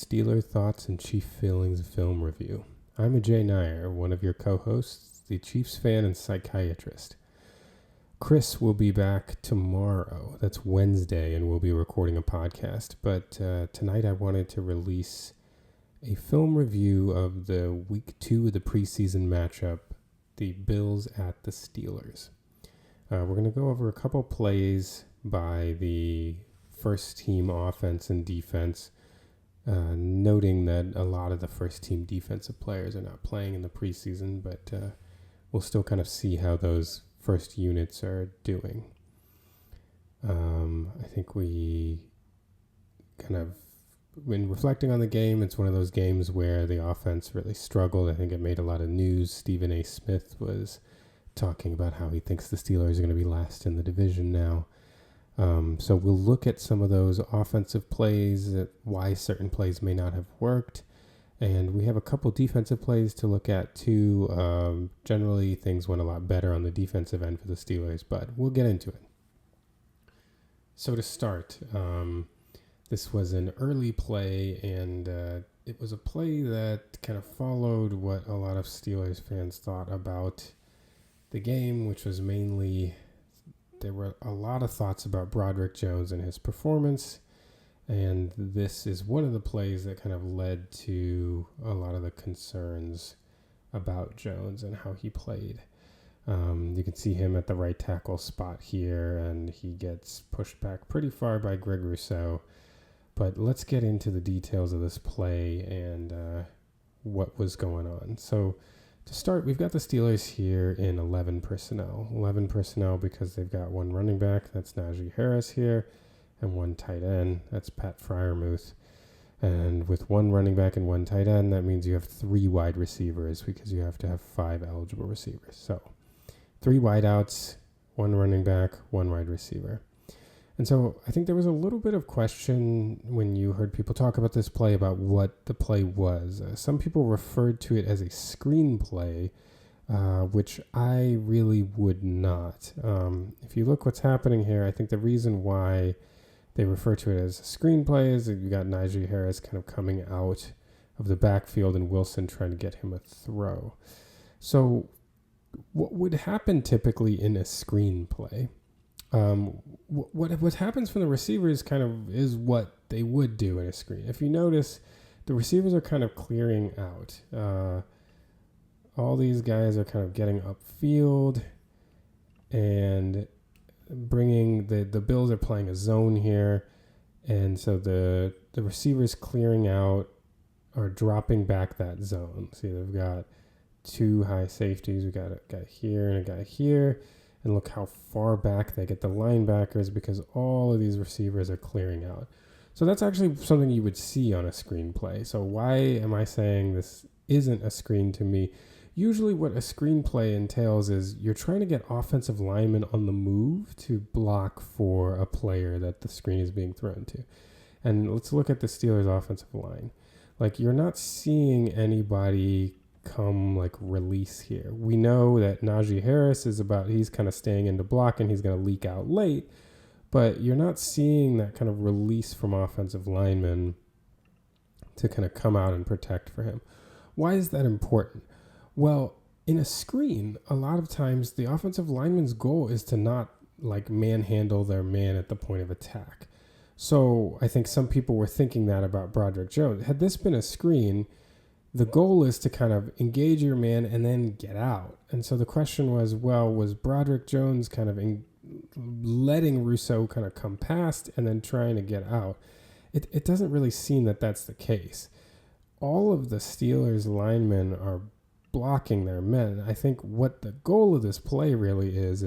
Steeler Thoughts and Chief Feelings Film Review. I'm Ajay Nair, one of your co-hosts, the Chiefs fan and psychiatrist. Chris will be back tomorrow. That's Wednesday, and we'll be recording a podcast. But tonight I wanted to release a film review of the Week 2 of the preseason matchup, the Bills at the Steelers. We're going to go over a couple plays by the first team offense and defense, noting that a lot of the first team defensive players are not playing in the preseason, but we'll still kind of see how those first units are doing. I think we kind of, when reflecting on the game, it's one of those games where the offense really struggled. I think it made a lot of news. Stephen A. Smith was talking about how he thinks the Steelers are going to be last in the division now. So we'll look at some of those offensive plays, why certain plays may not have worked. And we have a couple defensive plays to look at too. Generally, things went a lot better on the defensive end for the Steelers, but we'll get into it. So to start, this was an early play, and it was a play that kind of followed what a lot of Steelers fans thought about the game, which was mainly, there were a lot of thoughts about Broderick Jones and his performance, and this is one of the plays that kind of led to a lot of the concerns about Jones and how he played. You can see him at the right tackle spot here, and he gets pushed back pretty far by Greg Rousseau. But let's get into the details of this play and what was going on. So to start, we've got the Steelers here in 11 personnel. 11 personnel because they've got one running back, that's Najee Harris here, and one tight end, that's Pat Freiermuth. And with one running back and one tight end, that means you have 3 wide receivers because you have to have 5 eligible receivers. So 3 wideouts, 1 running back, 1 wide receiver. And so I think there was a little bit of question when you heard people talk about this play about what the play was. Some people referred to it as a screenplay, which I really would not. If you look what's happening here, I think the reason why they refer to it as a screenplay is that you got Najee Harris kind of coming out of the backfield and Wilson trying to get him a throw. So what would happen typically in a screenplay? What happens from the receivers kind of is what they would do in a screen. If you notice, the receivers are kind of clearing out. All these guys are kind of getting upfield and bringing the Bills are playing a zone here, and so the receivers clearing out are dropping back that zone. See, they've got 2 high safeties. We got a guy here and a guy here. And look how far back they get the linebackers because all of these receivers are clearing out. So that's actually something you would see on a screenplay. So why am I saying this isn't a screen to me? Usually what a screenplay entails is you're trying to get offensive linemen on the move to block for a player that the screen is being thrown to. And let's look at the Steelers' offensive line. Like, you're not seeing anybody come like release here. We know that Najee Harris he's kind of staying into block and he's going to leak out late, but you're not seeing that kind of release from offensive linemen to kind of come out and protect for him. Why is that important? Well, in a screen, a lot of times the offensive lineman's goal is to not like manhandle their man at the point of attack. So I think some people were thinking that about Broderick Jones. Had this been a screen, the goal is to kind of engage your man and then get out. And so the question was, well, was Broderick Jones kind of letting Rousseau kind of come past and then trying to get out? It doesn't really seem that that's the case. All of the Steelers linemen are blocking their men. I think what the goal of this play really is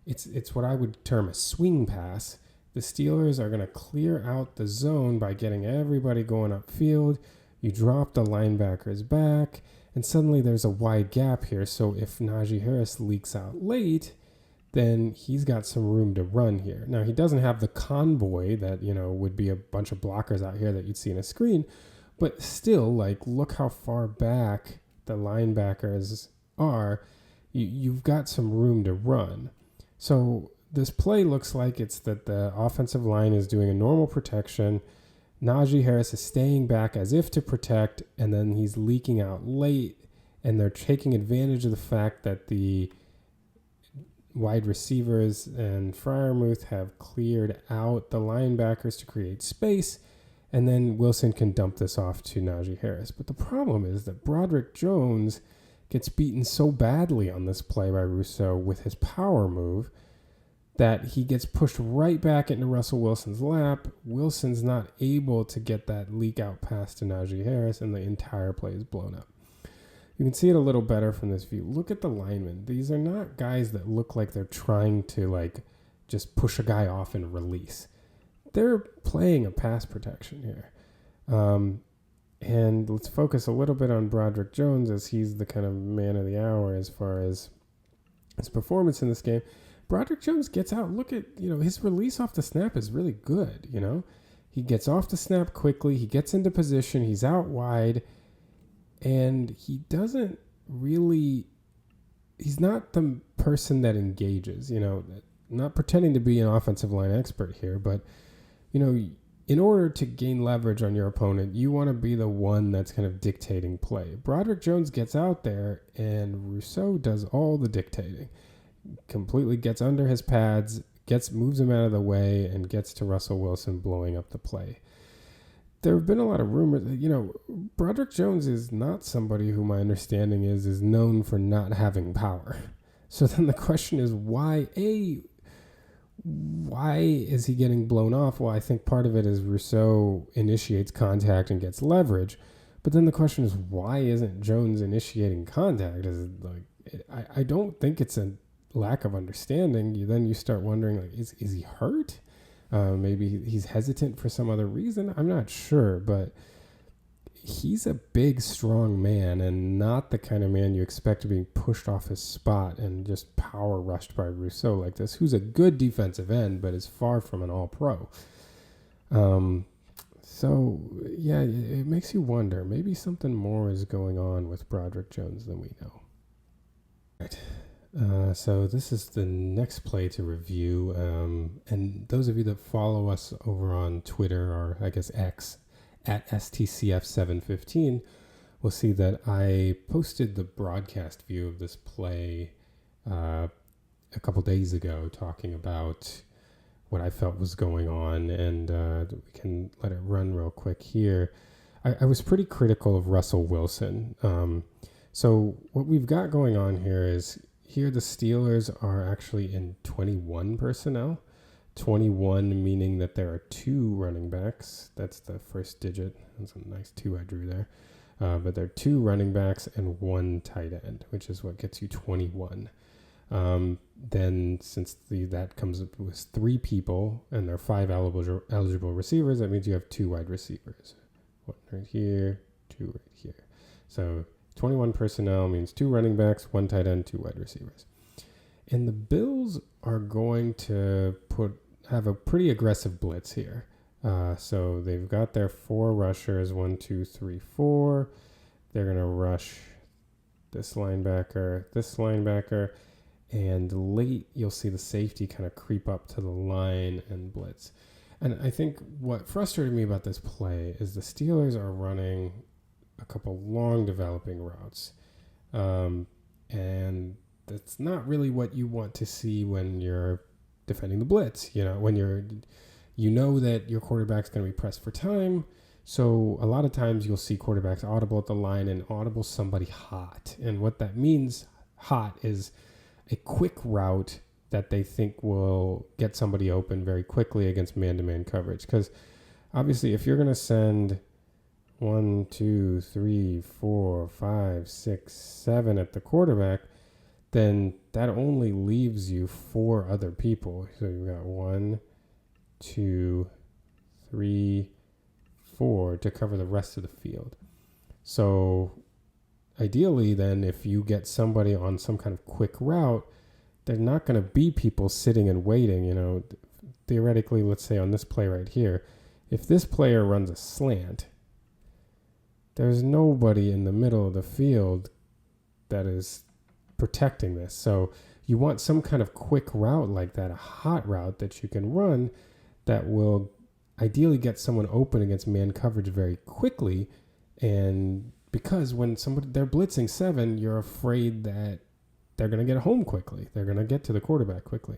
it's what I would term a swing pass. The Steelers are going to clear out the zone by getting everybody going upfield. You drop the linebackers back, and suddenly there's a wide gap here. So if Najee Harris leaks out late, then he's got some room to run here. Now, he doesn't have the convoy that, would be a bunch of blockers out here that you'd see in a screen, but still, like, look how far back the linebackers are. You've got some room to run. So this play looks like it's that the offensive line is doing a normal protection. Najee Harris is staying back as if to protect, and then he's leaking out late, and they're taking advantage of the fact that the wide receivers and Freiermuth have cleared out the linebackers to create space, and then Wilson can dump this off to Najee Harris. But the problem is that Broderick Jones gets beaten so badly on this play by Rousseau with his power move that he gets pushed right back into Russell Wilson's lap. Wilson's not able to get that leak out pass to Najee Harris, and the entire play is blown up. You can see it a little better from this view. Look at the linemen. These are not guys that look like they're trying to just push a guy off and release. They're playing a pass protection here. And let's focus a little bit on Broderick Jones, as he's the kind of man of the hour as far as his performance in this game. Broderick Jones gets out. Look at, his release off the snap is really good, He gets off the snap quickly. He gets into position. He's out wide. And he doesn't really, he's not the person that engages, not pretending to be an offensive line expert here, but, in order to gain leverage on your opponent, you want to be the one that's kind of dictating play. Broderick Jones gets out there, and Rousseau does all the dictating. Completely gets under his pads, moves him out of the way, and gets to Russell Wilson blowing up the play. There have been a lot of rumors. Broderick Jones is not somebody who my understanding is known for not having power. So then the question is, why is he getting blown off? Well, I think part of it is Rousseau initiates contact and gets leverage. But then the question is, why isn't Jones initiating contact? I don't think it's a lack of understanding. Then you start wondering, is he hurt? Maybe he's hesitant for some other reason. I'm not sure, but he's a big, strong man and not the kind of man you expect to be pushed off his spot and just power rushed by Rousseau like this, who's a good defensive end, but is far from an all-pro. So, yeah, it makes you wonder. Maybe something more is going on with Broderick Jones than we know. Right. So this is the next play to review, and those of you that follow us over on Twitter, or I guess X, at STCF715, will see that I posted the broadcast view of this play a couple days ago, talking about what I felt was going on, and we can let it run real quick here. I was pretty critical of Russell Wilson. So what we've got going on here is, here the Steelers are actually in 21 personnel. 21 meaning that there are 2 running backs. That's the first digit. That's a nice 2 I drew there. But there are 2 running backs and 1 tight end, which is what gets you 21. Then since that comes up with 3 people and there are 5 eligible receivers, that means you have 2 wide receivers. 1 right here, 2 right here. So 21 personnel means 2 running backs, 1 tight end, 2 wide receivers. And the Bills are going to have a pretty aggressive blitz here. So they've got their 4 rushers, 1, 2, 3, 4. They're going to rush this linebacker, and late you'll see the safety kind of creep up to the line and blitz. And I think what frustrated me about this play is the Steelers are running a couple long developing routes. And that's not really what you want to see when you're defending the blitz. When you know that your quarterback's going to be pressed for time. So a lot of times you'll see quarterbacks audible at the line and audible somebody hot. And what that means, hot, is a quick route that they think will get somebody open very quickly against man-to-man coverage. Because obviously if you're going to send 1, 2, 3, 4, 5, 6, 7 at the quarterback, then that only leaves you 4 other people. So you've got 1, 2, 3, 4 to cover the rest of the field. So ideally then, if you get somebody on some kind of quick route, they're not going to be people sitting and waiting. Theoretically, let's say on this play right here, if this player runs a slant, there's nobody in the middle of the field that is protecting this. So you want some kind of quick route like that, a hot route that you can run that will ideally get someone open against man coverage very quickly. And because when they're blitzing 7, you're afraid that they're going to get home quickly. They're going to get to the quarterback quickly.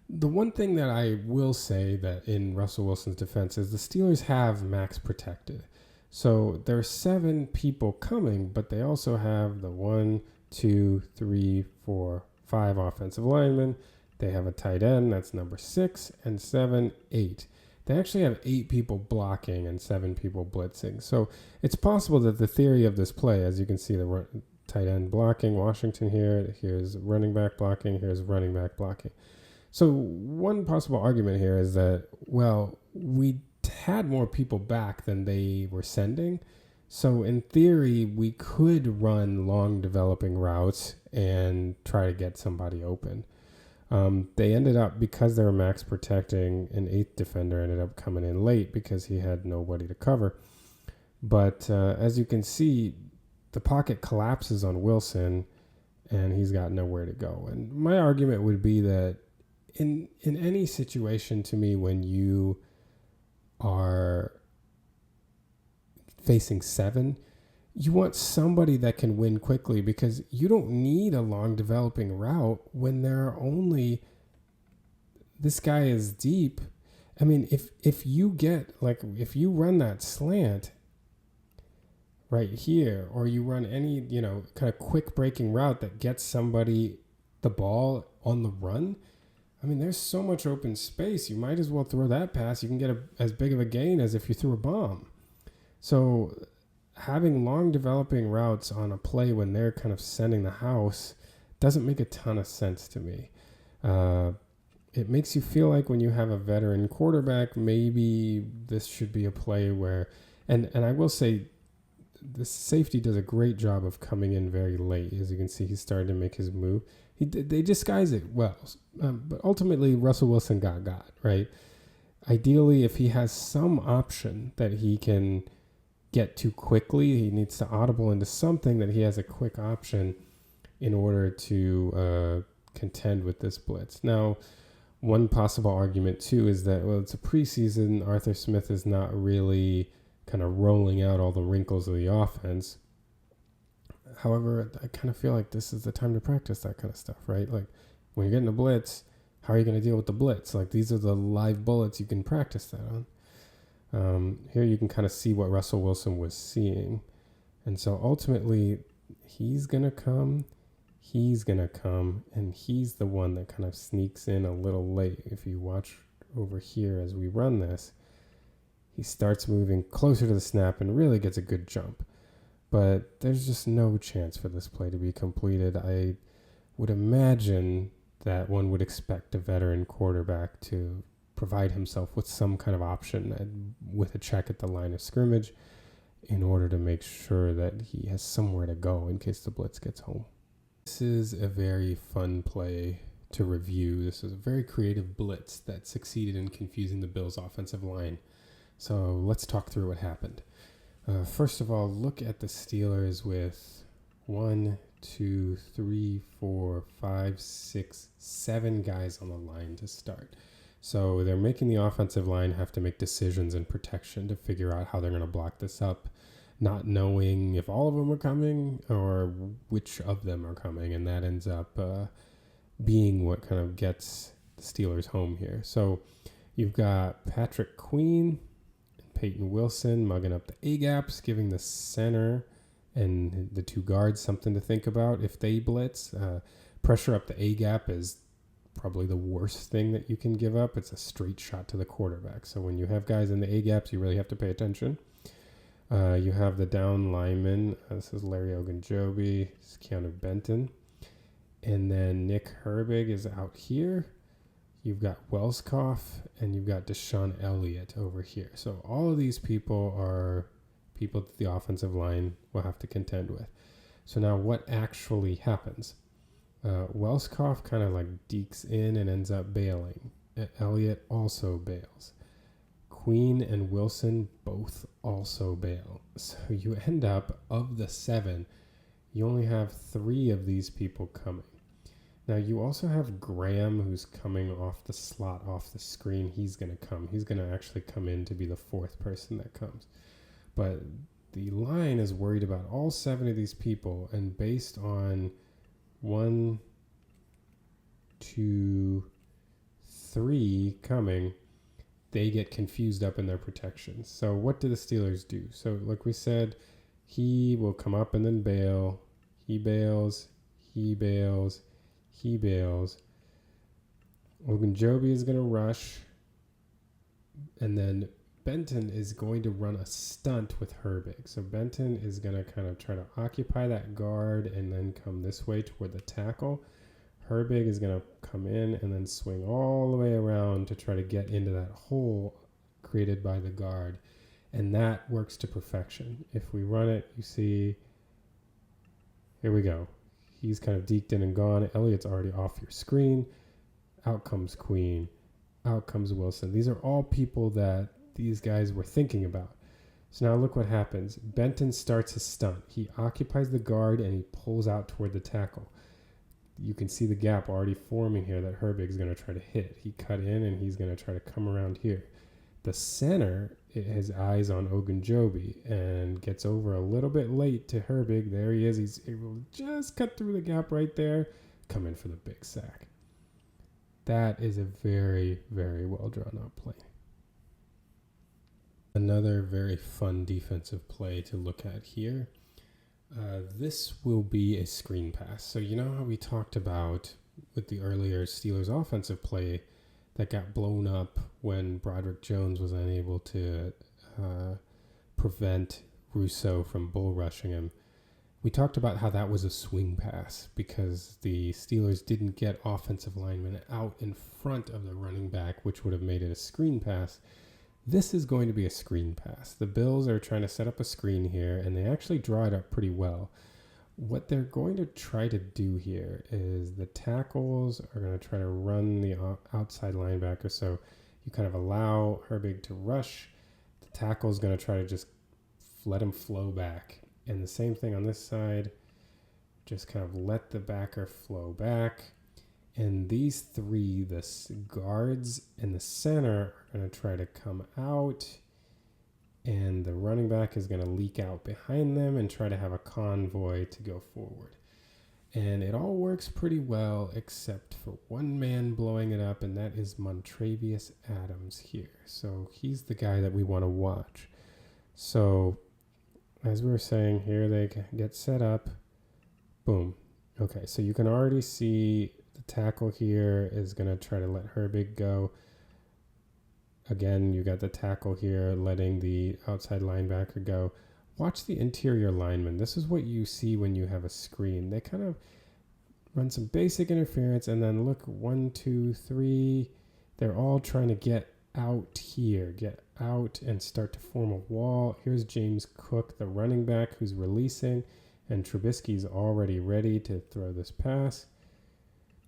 The one thing that I will say that in Russell Wilson's defense is the Steelers have max protected. So there are 7 people coming, but they also have the 1, 2, 3, 4, 5 offensive linemen. They have a tight end, that's number 6, and 7, 8. They actually have 8 people blocking and 7 people blitzing. So it's possible that the theory of this play, as you can see, the tight end blocking, Washington here's running back blocking, here's running back blocking. So one possible argument here is that, well, we had more people back than they were sending. So in theory, we could run long developing routes and try to get somebody open. They ended up, because they were max protecting, an 8th defender ended up coming in late because he had nobody to cover. But as you can see, the pocket collapses on Wilson and he's got nowhere to go. And my argument would be that in any situation, to me, when you are facing 7, you want somebody that can win quickly, because you don't need a long developing route when there are only, this guy is deep. I mean, if you run that slant right here, or you run any, kind of quick breaking route that gets somebody the ball on the run, I mean, there's so much open space. You might as well throw that pass. You can get as big of a gain as if you threw a bomb. So having long developing routes on a play when they're kind of sending the house doesn't make a ton of sense to me. It makes you feel like when you have a veteran quarterback, maybe this should be a play where, and I will say, the safety does a great job of coming in very late. As you can see, he's starting to make his move. They disguise it well, but ultimately Russell Wilson got, right? Ideally, if he has some option that he can get to quickly, he needs to audible into something that he has a quick option in order to contend with this blitz. Now, one possible argument too is that, well, it's a preseason. Arthur Smith is not really kind of rolling out all the wrinkles of the offense. However, I kind of feel like this is the time to practice that kind of stuff, right? Like when you're getting a blitz, how are you going to deal with the blitz? Like these are the live bullets you can practice that on. Here you can kind of see what Russell Wilson was seeing. And so ultimately, he's going to come, and he's the one that kind of sneaks in a little late. If you watch over here as we run this, he starts moving closer to the snap and really gets a good jump. But there's just no chance for this play to be completed. I would imagine that one would expect a veteran quarterback to provide himself with some kind of option with a check at the line of scrimmage in order to make sure that he has somewhere to go in case the blitz gets home. This is a very fun play to review. This is a very creative blitz that succeeded in confusing the Bills' offensive line. So let's talk through what happened. First of all, look at the Steelers with 1, 2, 3, 4, 5, 6, 7 guys on the line to start. So they're making the offensive line have to make decisions in protection to figure out how they're going to block this up, not knowing if all of them are coming or which of them are coming. And that ends up being what kind of gets the Steelers home here. So you've got Patrick Queen, Peyton Wilson mugging up the A-gaps, giving the center and the 2 guards something to think about if they blitz. Pressure up the A-gap is probably the worst thing that you can give up. It's a straight shot to the quarterback. So when you have guys in the A-gaps, you really have to pay attention. You have the down lineman. This is Larry Ogunjobi. This is Keanu Benton. And then Nick Herbig is out here. You've got Welskoff, and you've got Deshaun Elliott over here. So all of these people are people that the offensive line will have to contend with. So now what actually happens? Welskoff kind of like dekes in and ends up bailing. Elliott also bails. Queen and Wilson both also bail. So you end up, of the 7, you only have 3 of these people coming. Now you also have Graham, who's coming off the slot, off the screen. He's going to come. He's going to actually come in to be the fourth person that comes. But the line is worried about all 7 of these people, and based on 1, 2, 3 coming, they get confused up in their protections. So what do the Steelers do? So like we said, he will come up and then bail. He bails. He bails. He bails. Ogunjobi is going to rush. And then Benton is going to run a stunt with Herbig. So Benton is going to kind of try to occupy that guard and then come this way toward the tackle. Herbig is going to come in and then swing all the way around to try to get into that hole created by the guard. And that works to perfection. If we run it, you see, here we go. He's kind of deked in and gone. Elliott's already off your screen. Out comes Queen. Out comes Wilson. These are all people that these guys were thinking about. So now look what happens. Benton starts his stunt. He occupies the guard and he pulls out toward the tackle. You can see the gap already forming here that Herbig's going to try to hit. He cut in and he's going to try to come around here. The center has eyes on Ogunjobi and gets over a little bit late to Herbig. There he is. He's able to just cut through the gap right there, come in for the big sack. That is a very, very well drawn out play. Another very fun defensive play to look at here. This will be a screen pass. So you know how we talked about with the earlier Steelers offensive play that got blown up when Broderick Jones was unable to prevent Rousseau from bull rushing him. We talked about how that was a swing pass because the Steelers didn't get offensive linemen out in front of the running back, which would have made it a screen pass. This is going to be a screen pass. The Bills are trying to set up a screen here, and they actually draw it up pretty well. What they're going to try to do here is the tackles are going to try to run the outside linebacker. So you kind of allow Herbig to rush. The tackle is going to try to just let him flow back. And the same thing on this side, just kind of let the backer flow back. And these 3, the guards and the center, are going to try to come out. And the running back is going to leak out behind them and try to have a convoy to go forward. And it all works pretty well except for one man blowing it up, and that is Montravius Adams here. So he's the guy that we want to watch. So as we were saying, here they get set up. Boom. Okay, so you can already see the tackle here is going to try to let Herbig go. Again, you got the tackle here letting the outside linebacker go. Watch the interior lineman. This is what you see when you have a screen. They kind of run some basic interference, and then look, 1, 2, 3. They're all trying to get out here, get out and start to form a wall. Here's James Cook, the running back, who's releasing, and Trubisky's already ready to throw this pass.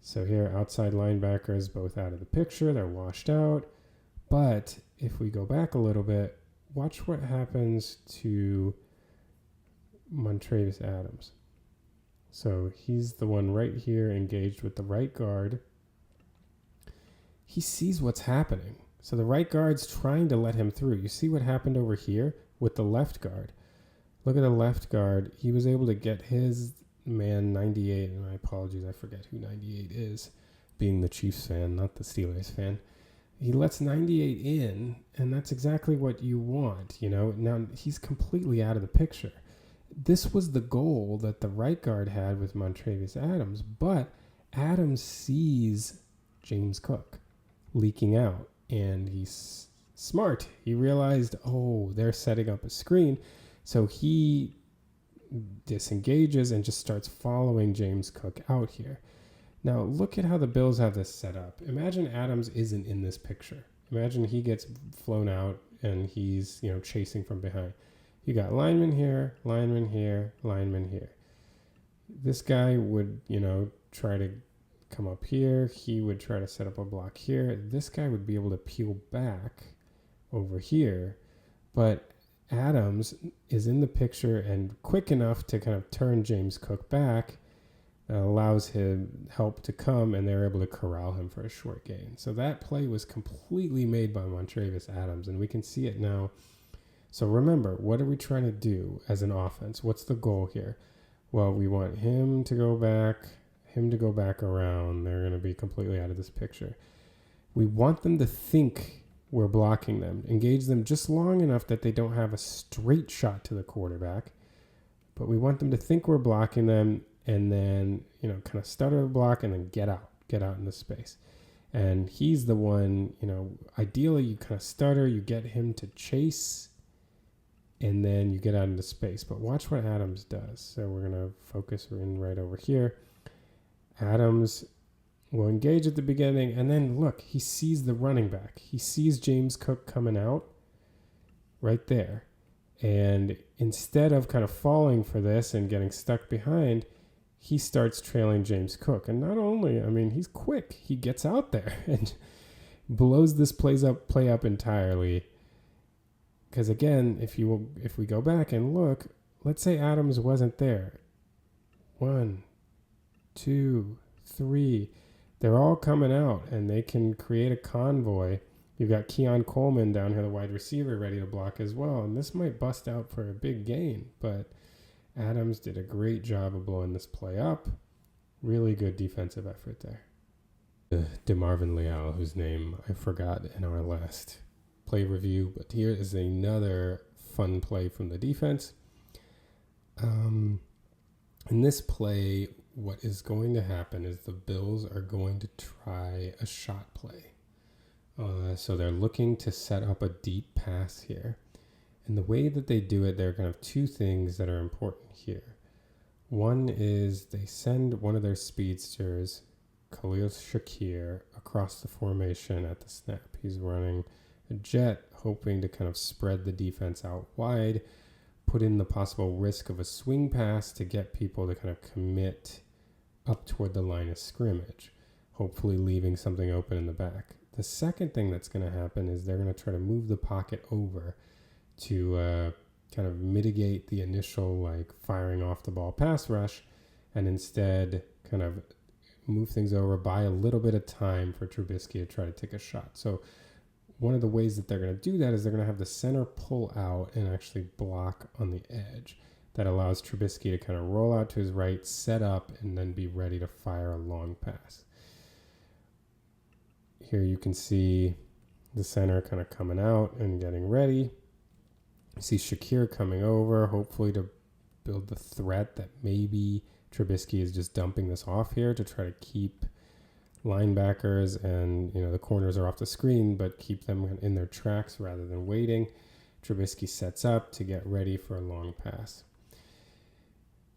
So here, outside linebackers both out of the picture. They're washed out. But if we go back a little bit, watch what happens to Montravius Adams. So he's the one right here engaged with the right guard. He sees what's happening. So the right guard's trying to let him through. You see what happened over here with the left guard. Look at the left guard. He was able to get his man 98, and my apologies, I forget who 98 is, being the Chiefs fan, not the Steelers fan. He lets 98 in, and that's exactly what you want, you know. Now, he's completely out of the picture. This was the goal that the right guard had with Montravius Adams, but Adams sees James Cook leaking out, and he's smart. He realized, oh, they're setting up a screen, so he disengages and just starts following James Cook out here. Now, look at how the Bills have this set up. Imagine Adams isn't in this picture. Imagine he gets flown out and he's, chasing from behind. You got lineman here, lineman here, lineman here. This guy would, try to come up here. He would try to set up a block here. This guy would be able to peel back over here. But Adams is in the picture and quick enough to kind of turn James Cook back. that allows him help to come, and they're able to corral him for a short gain. So that play was completely made by Montravius Adams, and we can see it now. So remember, what are we trying to do as an offense? What's the goal here? Well, we want him to go back around. They're going to be completely out of this picture. We want them to think we're blocking them, engage them just long enough that they don't have a straight shot to the quarterback, but we want them to think we're blocking them, and then, kind of stutter the block and then get out into space. And he's the one, ideally you kind of stutter, you get him to chase, and then you get out into space. But watch what Adams does. So we're going to focus in right over here. Adams will engage at the beginning, and then look, he sees the running back. He sees James Cook coming out right there. And instead of kind of falling for this and getting stuck behind, he starts trailing James Cook. And not only, he's quick. He gets out there and blows this play up entirely. Because again, if we go back and look, let's say Adams wasn't there. 1, 2, 3. They're all coming out, and they can create a convoy. You've got Keon Coleman down here, the wide receiver, ready to block as well. And this might bust out for a big gain, but Adams did a great job of blowing this play up. Really good defensive effort there. DeMarvin Leal, whose name I forgot in our last play review, but here is another fun play from the defense. In this play, what is going to happen is the Bills are going to try a shot play. So they're looking to set up a deep pass here. And the way that they do it, there are kind of two things that are important here. One is they send one of their speedsters, Khalil Shakir, across the formation at the snap. He's running a jet, hoping to kind of spread the defense out wide, put in the possible risk of a swing pass to get people to kind of commit up toward the line of scrimmage, hopefully leaving something open in the back. The second thing that's going to happen is they're going to try to move the pocket over to kind of mitigate the initial firing off the ball pass rush, and instead kind of move things over, buy a little bit of time for Trubisky to try to take a shot. So one of the ways that they're going to do that is they're going to have the center pull out and actually block on the edge. That allows Trubisky to kind of roll out to his right, set up, and then be ready to fire a long pass. Here you can see the center kind of coming out and getting ready. You see Shakir coming over, hopefully to build the threat that maybe Trubisky is just dumping this off here to try to keep linebackers and, the corners are off the screen, but keep them in their tracks rather than waiting. Trubisky sets up to get ready for a long pass.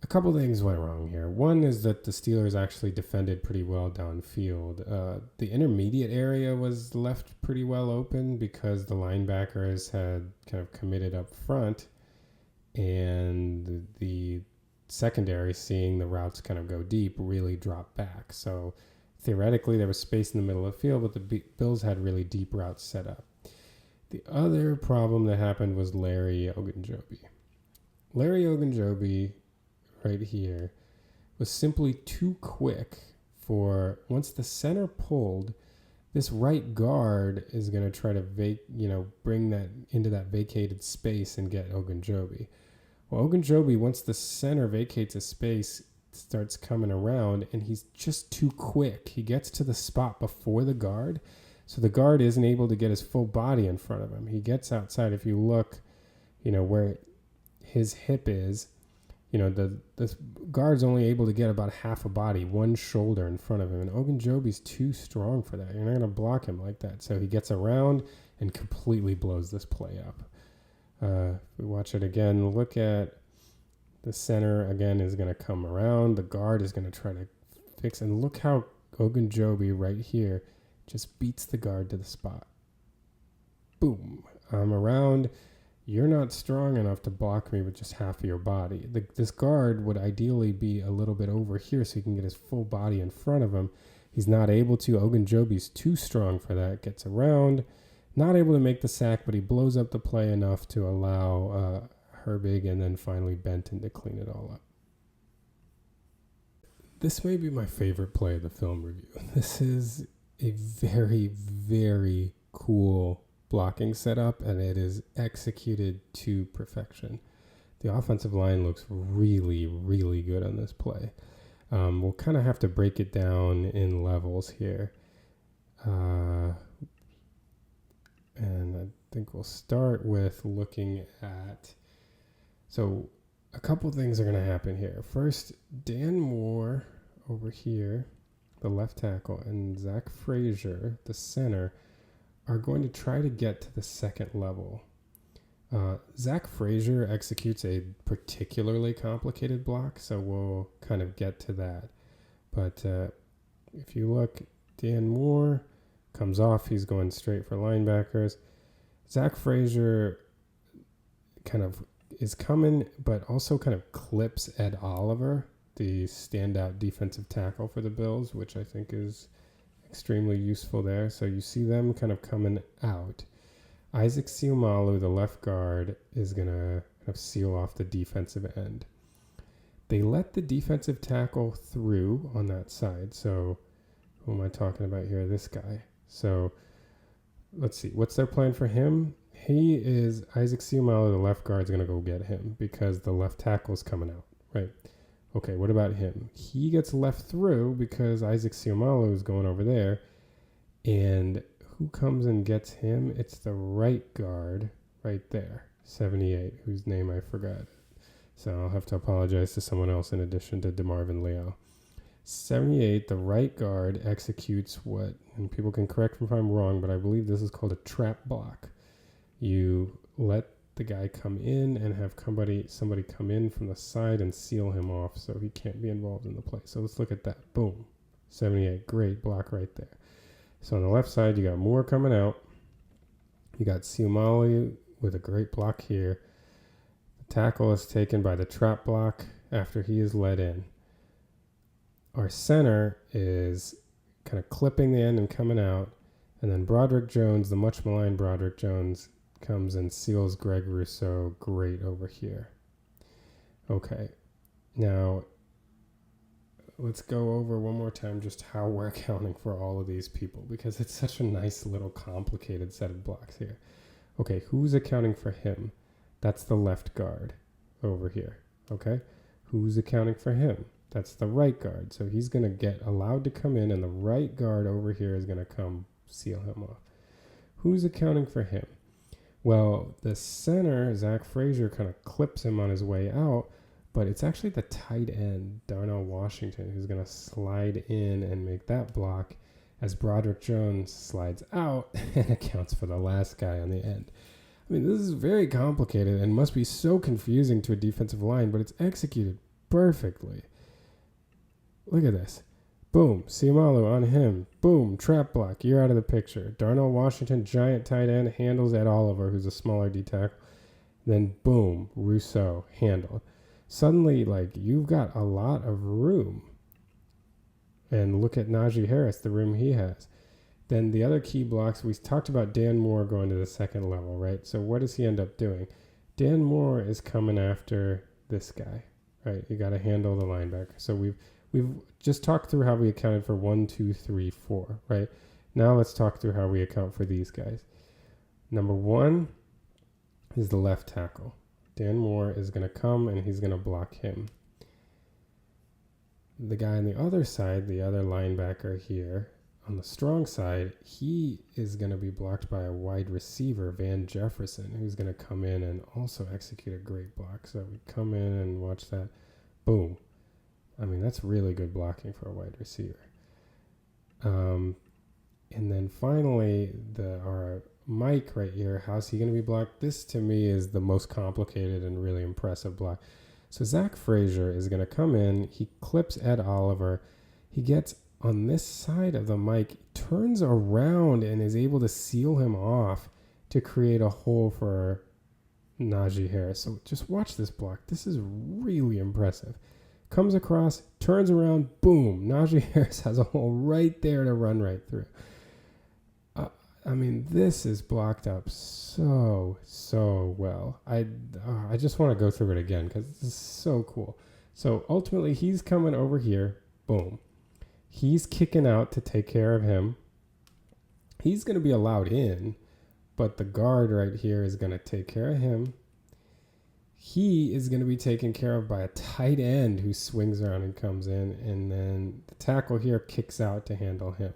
A couple things went wrong here. One is that the Steelers actually defended pretty well downfield. The intermediate area was left pretty well open because the linebackers had kind of committed up front, and the secondary, seeing the routes kind of go deep, really dropped back. So theoretically, there was space in the middle of the field, but the Bills had really deep routes set up. The other problem that happened was Larry Ogunjobi. Larry Ogunjobi, right here, was simply too quick for, once the center pulled, this right guard is going to try to bring that into that vacated space and get Ogunjobi. Well, Ogunjobi, once the center vacates a space, starts coming around, and he's just too quick. He gets to the spot before the guard, so the guard isn't able to get his full body in front of him. He gets outside. If you look, where his hip is, the guard's only able to get about half a body, one shoulder in front of him, and Ogunjobi's too strong for that. You're not going to block him like that. So he gets around and completely blows this play up. If we watch it again, look at the center again is going to come around. The guard is going to try to fix, and look how Ogunjobi right here just beats the guard to the spot. Boom. I'm around. You're not strong enough to block me with just half of your body. This guard would ideally be a little bit over here so he can get his full body in front of him. He's not able to. Ogunjobi's too strong for that. Gets around. Not able to make the sack, but he blows up the play enough to allow Herbig and then finally Benton to clean it all up. This may be my favorite play of the film review. This is a very, very cool blocking setup, and it is executed to perfection. The offensive line looks really, really good on this play. We'll kind of have to break it down in levels here. And I think we'll start with looking at... So a couple things are going to happen here. First, Dan Moore over here, the left tackle, and Zach Frazier, the center, are going to try to get to the second level. Zach Frazier executes a particularly complicated block, so we'll kind of get to that. But if you look, Dan Moore comes off. He's going straight for linebackers. Zach Frazier kind of is coming, but also kind of clips Ed Oliver, the standout defensive tackle for the Bills, which I think is extremely useful there. So you see them kind of coming out. Isaac Seumalo, the left guard, is going to kind of seal off the defensive end. They let the defensive tackle through on that side. So who am I talking about here? This guy. So let's see. What's their plan for him? He is Isaac Seumalo, the left guard, is going to go get him because the left tackle is coming out, right? Okay, what about him? He gets left through because Isaac Seumalo is going over there. And who comes and gets him? It's the right guard right there, 78, whose name I forgot. So I'll have to apologize to someone else in addition to DeMarvin Leo. 78, the right guard, executes what, and people can correct me if I'm wrong, but I believe this is called a trap block. You let the guy come in and have somebody come in from the side and seal him off so he can't be involved in the play. So let's look at that. Boom. 78. Great block right there. So on the left side, you got Moore coming out. You got Seumalo with a great block here. The tackle is taken by the trap block after he is let in. Our center is kind of clipping the end and coming out. And then Broderick Jones, the much maligned Broderick Jones, comes and seals Greg Rousseau great over here. Okay. Now, let's go over one more time just how we're accounting for all of these people because it's such a nice little complicated set of blocks here. Okay, who's accounting for him? That's the left guard over here. Okay? Who's accounting for him? That's the right guard. So he's going to get allowed to come in and the right guard over here is going to come seal him off. Who's accounting for him? Well, the center, Zach Frazier, kind of clips him on his way out, but it's actually the tight end, Darnell Washington, who's going to slide in and make that block as Broderick Jones slides out and accounts for the last guy on the end. I mean, this is very complicated and must be so confusing to a defensive line, but it's executed perfectly. Look at this. Boom, Seumalo on him. Boom, trap block. You're out of the picture. Darnell Washington, giant tight end, handles Ed Oliver, who's a smaller D tackle. Then boom, Rousseau, handled. Suddenly, you've got a lot of room. And look at Najee Harris, the room he has. Then the other key blocks, we talked about Dan Moore going to the second level, right? So what does he end up doing? Dan Moore is coming after this guy, right? You got to handle the linebacker. So we've just talked through how we accounted for 1, 2, 3, 4, right? Now let's talk through how we account for these guys. Number 1 is the left tackle. Dan Moore is going to come and he's going to block him. The guy on the other side, the other linebacker here, on the strong side, he is going to be blocked by a wide receiver, Van Jefferson, who's going to come in and also execute a great block. So we come in and watch that. Boom. I mean, that's really good blocking for a wide receiver. And then finally, our Mike right here, how's he going to be blocked? This, to me, is the most complicated and really impressive block. So Zach Frazier is going to come in. He clips Ed Oliver. He gets on this side of the Mike, turns around and is able to seal him off to create a hole for Najee Harris. So just watch this block. This is really impressive. Comes across, turns around, boom. Najee Harris has a hole right there to run right through. I mean, this is blocked up so well. I just want to go through it again because this is so cool. So ultimately, he's coming over here. Boom. He's kicking out to take care of him. He's going to be allowed in, but the guard right here is going to take care of him. He is going to be taken care of by a tight end who swings around and comes in, and then the tackle here kicks out to handle him.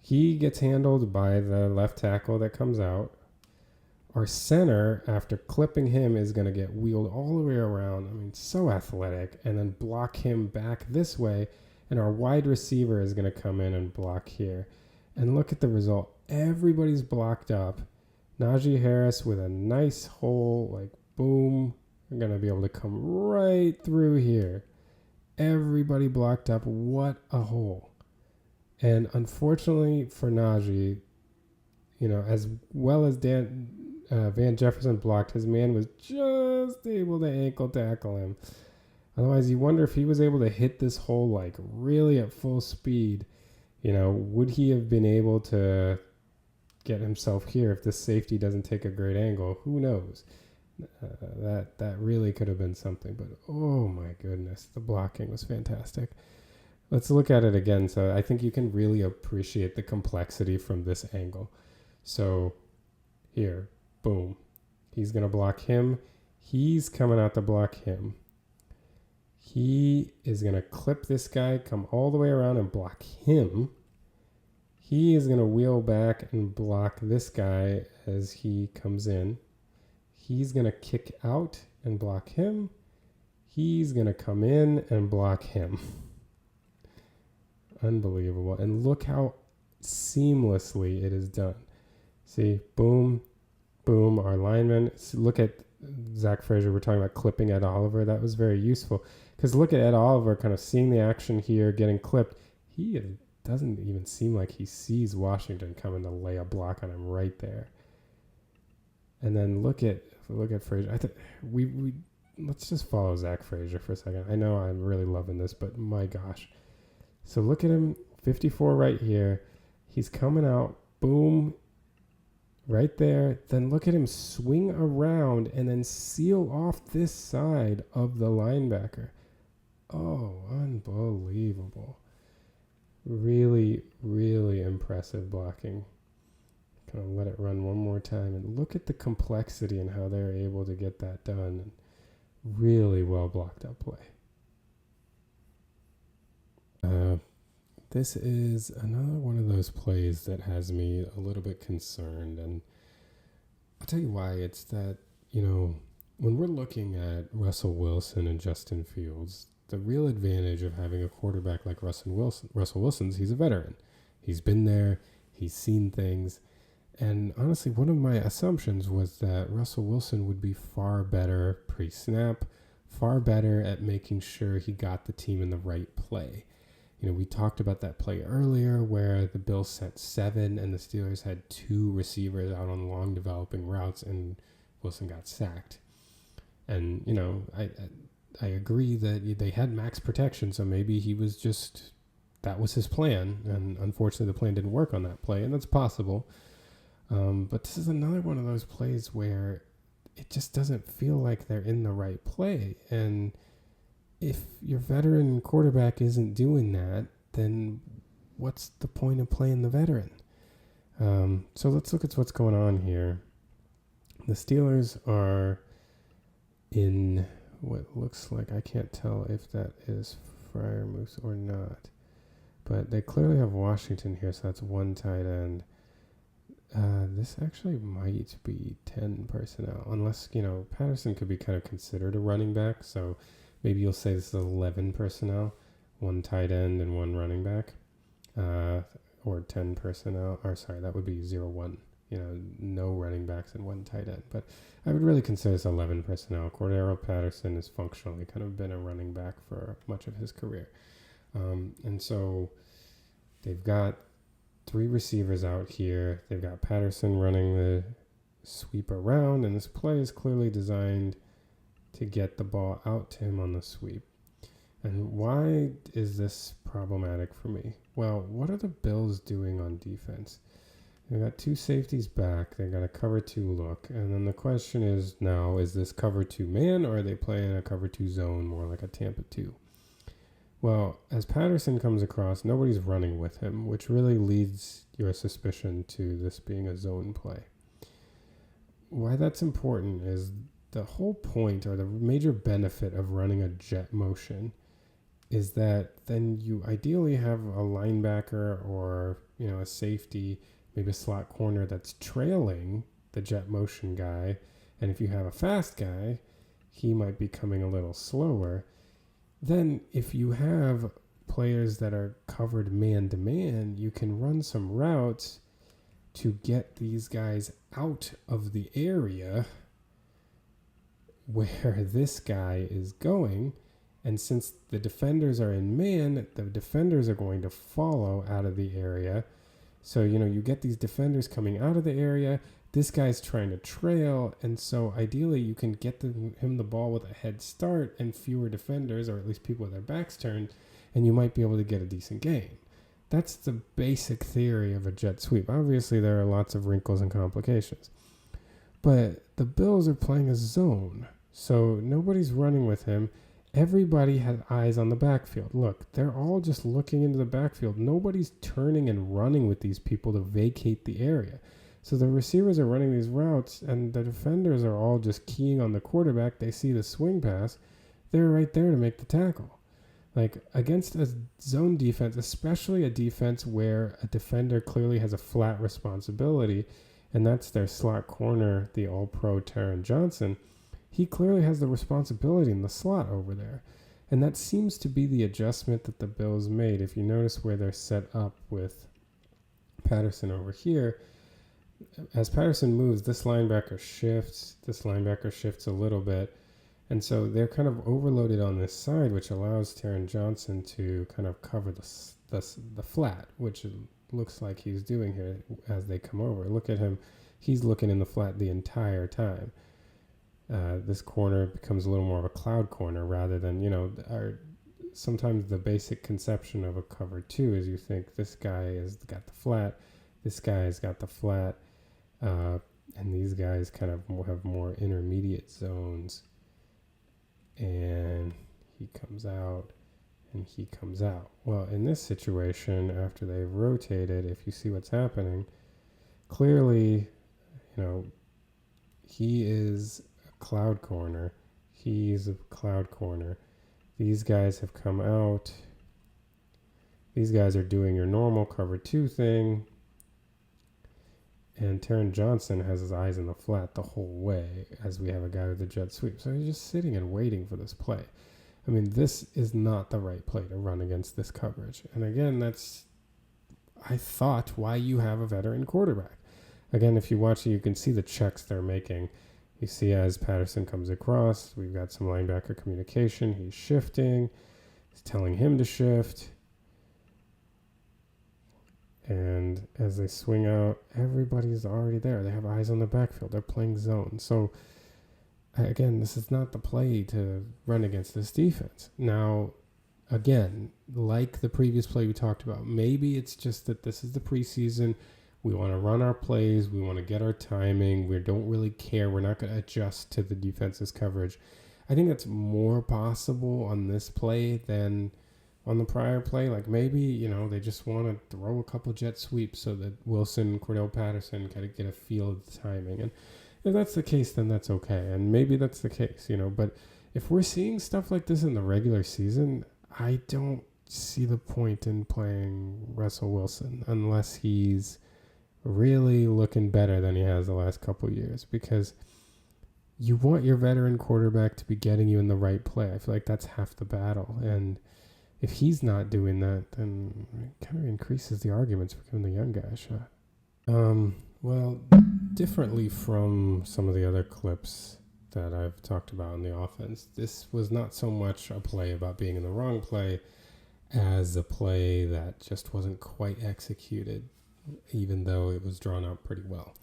He gets handled by the left tackle that comes out. Our center, after clipping him, is going to get wheeled all the way around. I mean, so athletic, and then block him back this way, and our wide receiver is going to come in and block here. And look at the result. Everybody's blocked up. Najee Harris with a nice hole, like boom. We're going to be able to come right through here. Everybody blocked up. What a hole. And unfortunately for Najee, as well as Van Jefferson blocked, his man was just able to ankle tackle him. Otherwise, you wonder if he was able to hit this hole like really at full speed. Would he have been able to get himself here if this safety doesn't take a great angle? Who knows? That really could have been something. But oh my goodness, the blocking was fantastic. Let's look at it again. So I think you can really appreciate the complexity from this angle. So here, boom. He's going to block him. He's coming out to block him. He is going to clip this guy, come all the way around and block him. He is going to wheel back and block this guy as he comes in. He's going to kick out and block him. He's going to come in and block him. Unbelievable. And look how seamlessly it is done. See, boom, boom, our lineman. Look at Zach Frazier. We're talking about clipping Ed Oliver. That was very useful. Because look at Ed Oliver kind of seeing the action here, getting clipped. He doesn't even seem like he sees Washington coming to lay a block on him right there. And then look at Frazier. Let's just follow Zach Frazier for a second. I know I'm really loving this, but my gosh. So look at him, 54 right here. He's coming out, boom, right there. Then look at him swing around and then seal off this side of the linebacker. Oh, unbelievable. Really, really impressive blocking. Kind of let it run one more time. And look at the complexity and how they're able to get that done. Really well blocked up play. This is another one of those plays that has me a little bit concerned. And I'll tell you why. It's that, when we're looking at Russell Wilson and Justin Fields, the real advantage of having a quarterback like Russell Wilson's, he's a veteran. He's been there. He's seen things. And honestly, one of my assumptions was that Russell Wilson would be far better pre-snap, far better at making sure he got the team in the right play. We talked about that play earlier where the Bills sent 7 and the Steelers had 2 receivers out on long developing routes and Wilson got sacked. And, I agree that they had max protection, so maybe that was his plan. And unfortunately, the plan didn't work on that play, and that's possible. But this is another one of those plays where it just doesn't feel like they're in the right play. And if your veteran quarterback isn't doing that, then what's the point of playing the veteran? So let's look at what's going on here. The Steelers are in what looks like, I can't tell if that is Freiermuth or not, but they clearly have Washington here, so that's one tight end. This actually might be 10 personnel, unless, Patterson could be kind of considered a running back, so maybe you'll say this is 11 personnel, one tight end and one running back, or 10 personnel, that would be 0-1, no running backs and one tight end. But I would really consider this 11 personnel. Cordero Patterson has functionally kind of been a running back for much of his career. And so they've got 3 receivers out here. They've got Patterson running the sweep around, and this play is clearly designed to get the ball out to him on the sweep. And why is this problematic for me? Well, what are the Bills doing on defense? They've got 2 safeties back. They've got a cover 2 look. And then the question is now, is this cover 2 man, or are they playing a cover 2 zone more like a Tampa 2? Well, as Patterson comes across, nobody's running with him, which really leads your suspicion to this being a zone play. Why that's important is the whole point or the major benefit of running a jet motion is that then you ideally have a linebacker or, a safety, maybe a slot corner that's trailing the jet motion guy. And if you have a fast guy, he might be coming a little slower. Then if you have players that are covered man to man, you can run some routes to get these guys out of the area where this guy is going. And since the defenders are in man, the defenders are going to follow out of the area. So, you get these defenders coming out of the area. This guy's trying to trail. And so ideally you can get him the ball with a head start and fewer defenders, or at least people with their backs turned, and you might be able to get a decent gain. That's the basic theory of a jet sweep. Obviously, there are lots of wrinkles and complications. But the Bills are playing a zone, so nobody's running with him. Everybody has eyes on the backfield. Look, they're all just looking into the backfield. Nobody's turning and running with these people to vacate the area. So the receivers are running these routes, and the defenders are all just keying on the quarterback. They see the swing pass. They're right there to make the tackle. Like, against a zone defense, especially a defense where a defender clearly has a flat responsibility, and that's their slot corner, the all-pro Taron Johnson, he clearly has the responsibility in the slot over there. And that seems to be the adjustment that the Bills made. If you notice where they're set up with Patterson over here, as Patterson moves, this linebacker shifts a little bit. And so they're kind of overloaded on this side, which allows Taron Johnson to kind of cover the flat, which it looks like he's doing here as they come over. Look at him. He's looking in the flat the entire time. This corner becomes a little more of a cloud corner rather than, sometimes the basic conception of a cover two is you think this guy has got the flat, this guy's got the flat, and these guys kind of have more intermediate zones. And he comes out, and he comes out. Well, in this situation, after they've rotated, if you see what's happening, clearly, he is a cloud corner. He's a cloud corner. These guys have come out. These guys are doing your normal cover two thing. And Taron Johnson has his eyes in the flat the whole way as we have a guy with a jet sweep. So he's just sitting and waiting for this play. I mean, this is not the right play to run against this coverage. And again, that's, I thought, why you have a veteran quarterback. Again, if you watch it, you can see the checks they're making. You see as Patterson comes across, we've got some linebacker communication. He's shifting. He's telling him to shift. And as they swing out, everybody's already there. They have eyes on the backfield. They're playing zone. So, again, this is not the play to run against this defense. Now, again, like the previous play we talked about, maybe it's just that this is the preseason. We want to run our plays. We want to get our timing. We don't really care. We're not going to adjust to the defense's coverage. I think that's more possible on this play than on the prior play. Like maybe, they just want to throw a couple jet sweeps so that Wilson and Cordell Patterson kind of get a feel of the timing. And if that's the case, then that's okay. And maybe that's the case, But if we're seeing stuff like this in the regular season, I don't see the point in playing Russell Wilson unless he's really looking better than he has the last couple of years, because you want your veteran quarterback to be getting you in the right play. I feel like that's half the battle. And if he's not doing that, then it kind of increases the arguments for giving the young guy a shot. Well, differently from some of the other clips that I've talked about in the offense, this was not so much a play about being in the wrong play as a play that just wasn't quite executed, even though it was drawn out pretty well.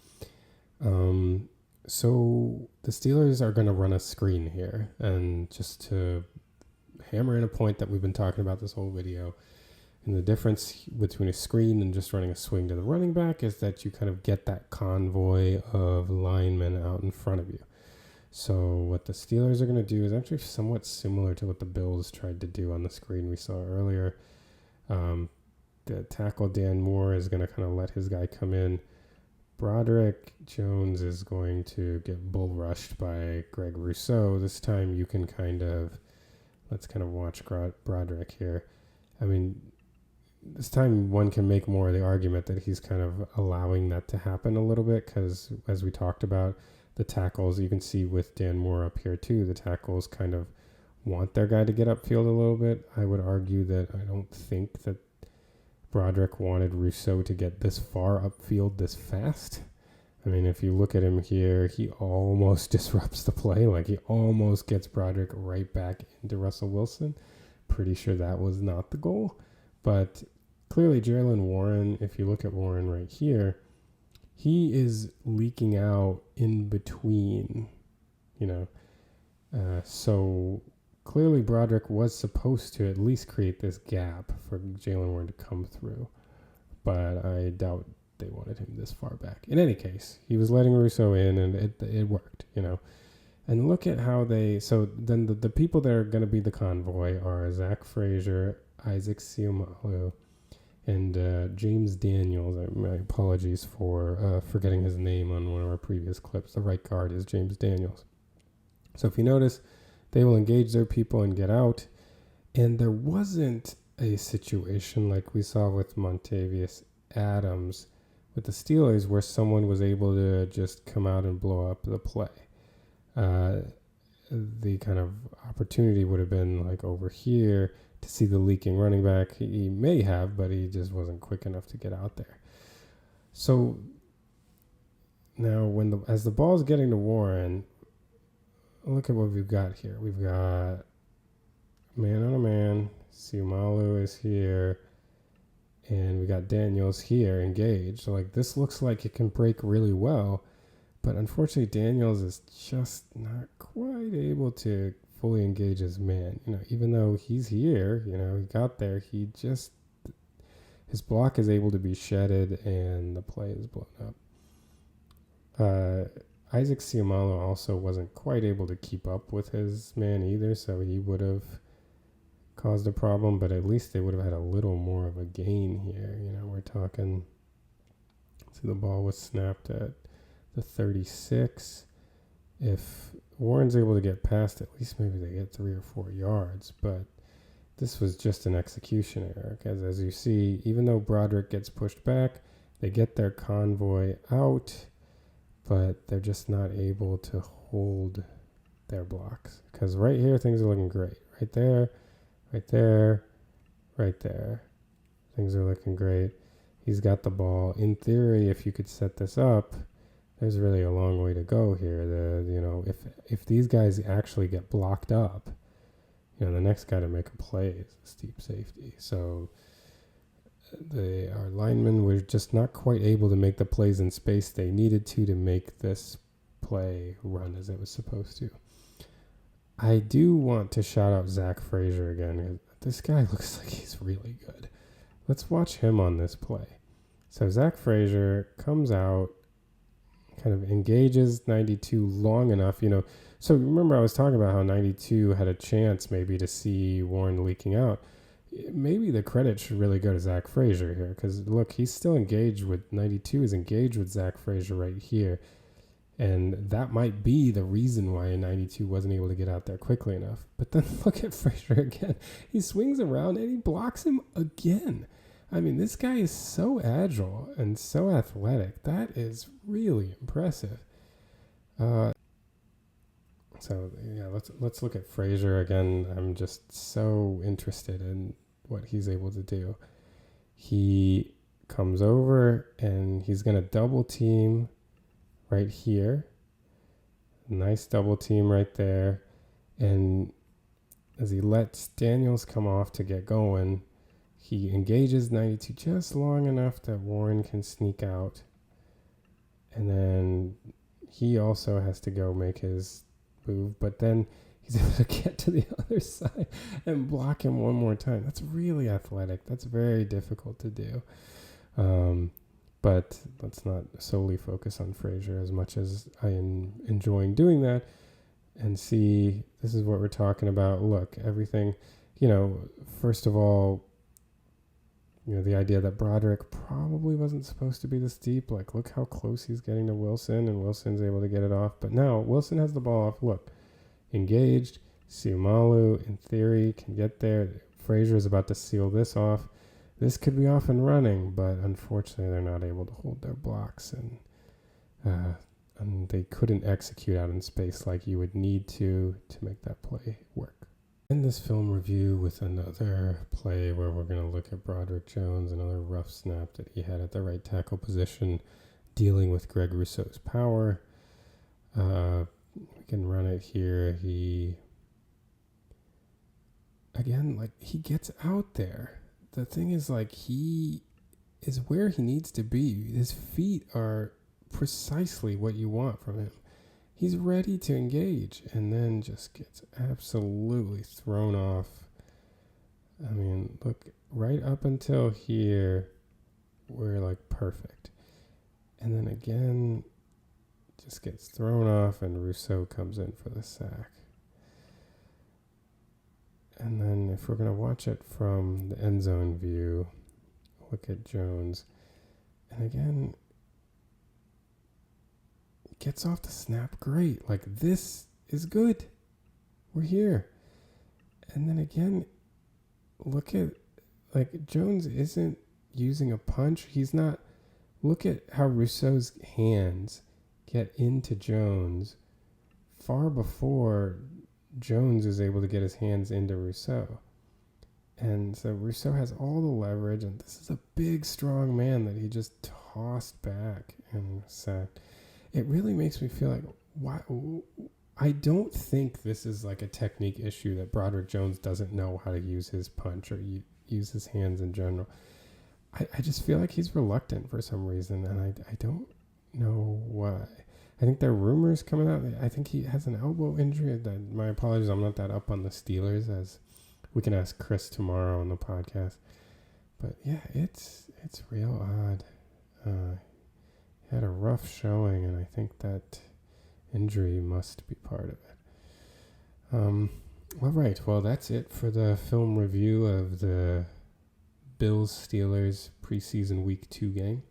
So the Steelers are going to run a screen here, and just to hammer in a point that we've been talking about this whole video, and the difference between a screen and just running a swing to the running back is that you kind of get that convoy of linemen out in front of you. So what the Steelers are going to do is actually somewhat similar to what the Bills tried to do on the screen we saw earlier. The tackle Dan Moore is going to kind of let his guy come in. Broderick Jones is going to get bull rushed by Greg Rousseau. This time you can let's watch Broderick here. I mean, this time one can make more of the argument that he's kind of allowing that to happen a little bit because, as we talked about, the tackles, you can see with Dan Moore up here too, the tackles kind of want their guy to get upfield a little bit. I would argue that I don't think that Broderick wanted Rousseau to get this far upfield this fast. I mean, if you look at him here, he almost disrupts the play. Like, he almost gets Broderick right back into Russell Wilson. Pretty sure that was not the goal. But clearly, Jaylen Warren, if you look at Warren right here, he is leaking out in between, so clearly Broderick was supposed to at least create this gap for Jaylen Warren to come through, but I doubt they wanted him this far back. In any case, he was letting Rousseau in, and it worked, And look at how so then the people that are going to be the convoy are Zach Frazier, Isaac Seumalo, and James Daniels. My apologies for forgetting his name on one of our previous clips. The right guard is James Daniels. So if you notice, they will engage their people and get out. And there wasn't a situation like we saw with Montavious Adams with the Steelers where someone was able to just come out and blow up the play. The kind of opportunity would have been like over here to see the leaking running back. He may have, but he just wasn't quick enough to get out there. So now as the ball's getting to Warren, look at what we've got here. We've got man on a man. Seumalo is here. And we got Daniels here engaged. So this looks like it can break really well. But unfortunately, Daniels is just not quite able to fully engage his man. Even though he's here, he got there, his block is able to be shedded and the play is blown up. Isaac Seumalo also wasn't quite able to keep up with his man either, so he would have caused a problem, but at least they would have had a little more of a gain here. We're talking, so the ball was snapped at the 36. If Warren's able to get past, at least maybe they get 3 or 4 yards, but this was just an execution error, because as you see, even though Broderick gets pushed back, they get their convoy out, but they're just not able to hold their blocks. Because right here, things are looking great. Right there, right there, right there. Things are looking great. He's got the ball. In theory, if you could set this up, there's really a long way to go here. If these guys actually get blocked up, the next guy to make a play is a steep safety. So our linemen were just not quite able to make the plays in space they needed to make this play run as it was supposed to. I do want to shout out Zach Frazier again. This guy looks like he's really good. Let's watch him on this play. So Zach Frazier comes out, kind of engages 92 long enough, So remember I was talking about how 92 had a chance maybe to see Warren leaking out. Maybe the credit should really go to Zach Frazier here, because look, he's still engaged with 92 is engaged with Zach Frazier right here. And that might be the reason why 92 wasn't able to get out there quickly enough. But then look at Frazier again. He swings around and he blocks him again. I mean, this guy is so agile and so athletic. That is really impressive. Let's look at Frazier again. I'm just so interested in what he's able to do. He comes over and he's going to double team right here. Nice double team right there. And as he lets Daniels come off to get going, he engages 92 just long enough that Warren can sneak out. And then he also has to go make his move, but then he's able to get to the other side and block him one more time. That's really athletic. That's very difficult to do. But let's not solely focus on Frazier as much as I am enjoying doing that. and see, this is what we're talking about. Look, everything, first of all, the idea that Broderick probably wasn't supposed to be this deep. Like, look how close he's getting to Wilson, and Wilson's able to get it off. But now Wilson has the ball off. Look, engaged. Siumalu, in theory, can get there. Frazier is about to seal this off. This could be off and running, but unfortunately they're not able to hold their blocks, and they couldn't execute out in space like you would need to make that play work. In this film review with another play where we're going to look at Broderick Jones, another rough snap that he had at the right tackle position, dealing with Greg Rousseau's power. We can run it here. He gets out there. The thing is, he is where he needs to be. His feet are precisely what you want from him. He's ready to engage, and then just gets absolutely thrown off. I mean, look, right up until here, we're perfect. And then again, just gets thrown off, and Rousseau comes in for the sack. And then if we're going to watch it from the end zone view, look at Jones. And again, gets off the snap great. This is good. We're here. And then again, look at, Jones isn't using a punch. He's not. Look at how Rousseau's hands get into Jones far before Jones is able to get his hands into Rousseau. And so Rousseau has all the leverage, and this is a big, strong man that he just tossed back and sacked. It really makes me feel like, why? I don't think this is a technique issue that Broderick Jones doesn't know how to use his punch or use his hands in general. I just feel like he's reluctant for some reason, and I don't know why. I think there are rumors coming out. I think he has an elbow injury. My apologies, I'm not that up on the Steelers, as we can ask Chris tomorrow on the podcast. But yeah, it's real odd. He had a rough showing, and I think that injury must be part of it. All right, well, that's it for the film review of the Bills-Steelers preseason Week 2 game.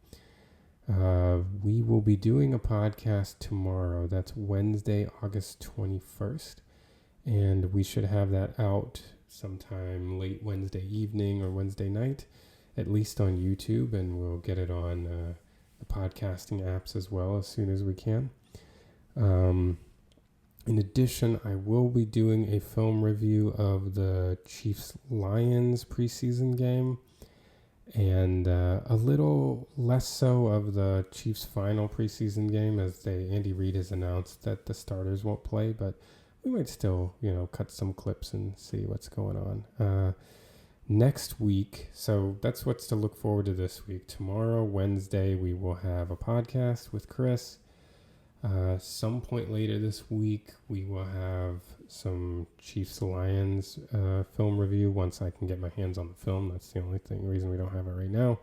We will be doing a podcast tomorrow. That's Wednesday, August 21st. And we should have that out sometime late Wednesday evening or Wednesday night, at least on YouTube. And we'll get it on the podcasting apps as well as soon as we can. In addition, I will be doing a film review of the Chiefs-Lions preseason game. And a little less so of the Chiefs' final preseason game, as Andy Reid has announced that the starters won't play, but we might still, cut some clips and see what's going on. Next week, so that's what's to look forward to this week. Tomorrow, Wednesday, we will have a podcast with Chris. Some point later this week, we will have some Chiefs-Lions film review once I can get my hands on the film. That's the only reason we don't have it right now.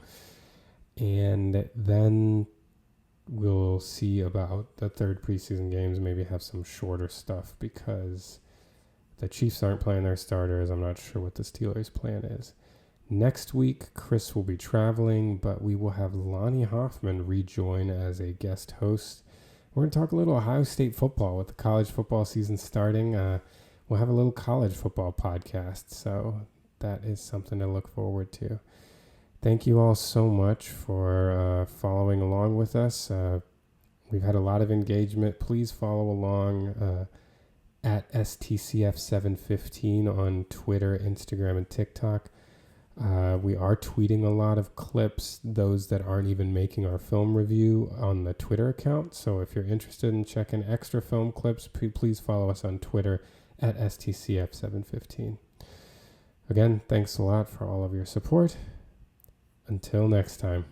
And then we'll see about the third preseason games, maybe have some shorter stuff because the Chiefs aren't playing their starters. I'm not sure what the Steelers' plan is. Next week, Chris will be traveling, but we will have Lonnie Hoffman rejoin as a guest host. We're going to talk a little Ohio State football with the college football season starting. We'll have a little college football podcast, so that is something to look forward to. Thank you all so much for following along with us. We've had a lot of engagement. Please follow along at STCF715 on Twitter, Instagram, and TikTok. We are tweeting a lot of clips, those that aren't even making our film review, on the Twitter account. So if you're interested in checking extra film clips, please follow us on Twitter at STCF715. Again, thanks a lot for all of your support. Until next time.